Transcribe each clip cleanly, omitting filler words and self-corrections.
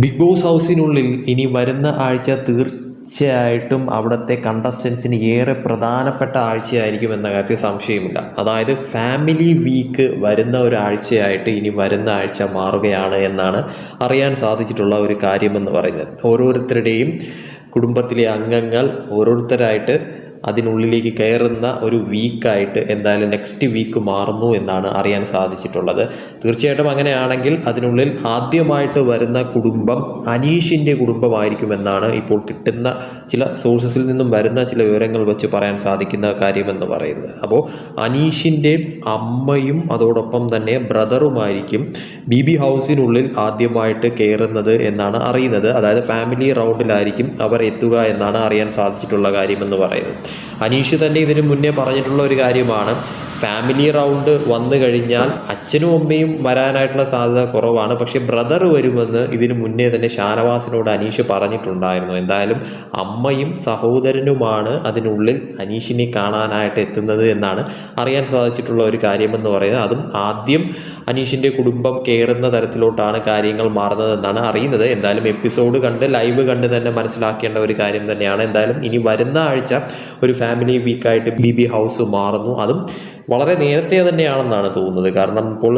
Big boss ഹൗസിനുള്ളിൽ ഇനി വരുന്ന ആഴ്ച തീർച്ചയായിട്ടും അവിടുത്തെ കണ്ടസ്റ്റൻസിന് ഏറെ പ്രധാനപ്പെട്ട ആഴ്ചയായിരിക്കും എന്ന കാര്യത്തിൽ സംശയമില്ല. അതായത് ഫാമിലി വീക്ക് വരുന്ന ഒരാഴ്ചയായിട്ട് ഇനി വരുന്ന ആഴ്ച മാറുകയാണ് എന്നാണ് അറിയാൻ സാധിച്ചിട്ടുള്ള ഒരു കാര്യമെന്ന് പറയുന്നത്. ഓരോരുത്തരുടെയും കുടുംബത്തിലെ അംഗങ്ങൾ ഓരോരുത്തരായിട്ട് അതിനുള്ളിലേക്ക് കയറുന്ന ഒരു വീക്കായിട്ട് എന്തായാലും നെക്സ്റ്റ് വീക്ക് മാറുന്നു എന്നാണ് അറിയാൻ സാധിച്ചിട്ടുള്ളത്. തീർച്ചയായിട്ടും അങ്ങനെയാണെങ്കിൽ അതിനുള്ളിൽ ആദ്യമായിട്ട് വരുന്ന കുടുംബം അനീഷിൻ്റെ കുടുംബമായിരിക്കുമെന്നാണ് ഇപ്പോൾ കിട്ടുന്ന ചില സോഴ്സസിൽ നിന്നും വരുന്ന ചില വിവരങ്ങൾ വെച്ച് പറയാൻ സാധിക്കുന്ന കാര്യമെന്ന് പറയുന്നത്. അപ്പോൾ അനീഷിൻ്റെ അമ്മയും അതോടൊപ്പം തന്നെ ബ്രദറുമായിരിക്കും ബി ഹൗസിനുള്ളിൽ ആദ്യമായിട്ട് കയറുന്നത് എന്നാണ് അറിയുന്നത്. അതായത് ഫാമിലി റൗണ്ടിലായിരിക്കും അവർ എത്തുക എന്നാണ് അറിയാൻ സാധിച്ചിട്ടുള്ള കാര്യമെന്ന് പറയുന്നത്. അനീഷ് തന്നെ ഇതിനു മുന്നേ പറഞ്ഞിട്ടുള്ള ഒരു കാര്യമാണ്, ഫാമിലി റൗണ്ട് വന്നു കഴിഞ്ഞാൽ അച്ഛനും അമ്മയും വരാനായിട്ടുള്ള സാധ്യത കുറവാണ്, പക്ഷേ ബ്രദർ വരുമെന്ന് ഇതിനു മുന്നേ തന്നെ ഷാനവാസിനോട് അനീഷ് പറഞ്ഞിട്ടുണ്ടായിരുന്നു. എന്തായാലും അമ്മയും സഹോദരനുമാണ് അതിനുള്ളിൽ അനീഷിനെ കാണാനായിട്ട് എത്തുന്നത് എന്നാണ് അറിയാൻ സാധിച്ചിട്ടുള്ള ഒരു കാര്യമെന്ന് പറയുന്നത്. അതും ആദ്യം അനീഷിൻ്റെ കുടുംബം കയറുന്ന തരത്തിലോട്ടാണ് കാര്യങ്ങൾ മാറുന്നതെന്നാണ് അറിയുന്നത്. എന്തായാലും എപ്പിസോഡ് കണ്ട് ലൈവ് കണ്ട് തന്നെ മനസ്സിലാക്കേണ്ട ഒരു കാര്യം തന്നെയാണ്. എന്തായാലും ഇനി വരുന്ന ആഴ്ച ഒരു ഫാമിലി വീക്കായിട്ട് ബി ഹൗസ് മാറുന്നു. അതും വളരെ നേരത്തെ തന്നെയാണെന്നാണ് തോന്നുന്നത്. കാരണം ഇപ്പോൾ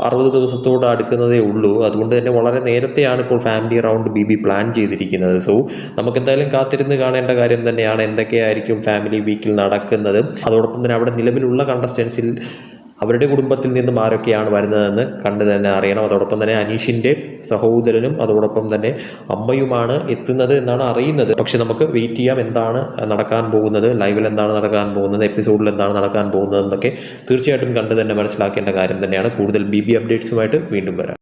60 ദിവസത്തോട് അടുക്കുന്നതേ ഉള്ളൂ. അതുകൊണ്ട് തന്നെ വളരെ നേരത്തെയാണ് ഇപ്പോൾ ഫാമിലി റൗണ്ട് ബി പ്ലാൻ ചെയ്തിരിക്കുന്നത്. സോ നമുക്കെന്തായാലും കാത്തിരുന്ന് കാണേണ്ട കാര്യം തന്നെയാണ് എന്തൊക്കെയായിരിക്കും ഫാമിലി വീക്കിൽ നടക്കുന്നത്. അതോടൊപ്പം തന്നെ അവിടെ നിലവിലുള്ള കണ്ടസ്റ്റൻസിൽ അവരുടെ കുടുംബത്തിൽ നിന്നും ആരൊക്കെയാണ് വരുന്നതെന്ന് കണ്ട് തന്നെ അറിയണം. അതോടൊപ്പം തന്നെ അനീഷിൻ്റെ സഹോദരനും അതോടൊപ്പം തന്നെ അമ്മയുമാണ് എത്തുന്നത് എന്നാണ് അറിയുന്നത്. പക്ഷെ നമുക്ക് വെയിറ്റ് ചെയ്യാം, എന്താണ് നടക്കാൻ പോകുന്നത്, ലൈവിൽ എന്താണ് നടക്കാൻ പോകുന്നത്, എപ്പിസോഡിൽ എന്താണ് നടക്കാൻ പോകുന്നത് എന്നൊക്കെ തീർച്ചയായിട്ടും കണ്ട് തന്നെ മനസ്സിലാക്കേണ്ട കാര്യം തന്നെയാണ്. കൂടുതൽ ബി അപ്ഡേറ്റ്സുമായിട്ട് വീണ്ടും വരാം.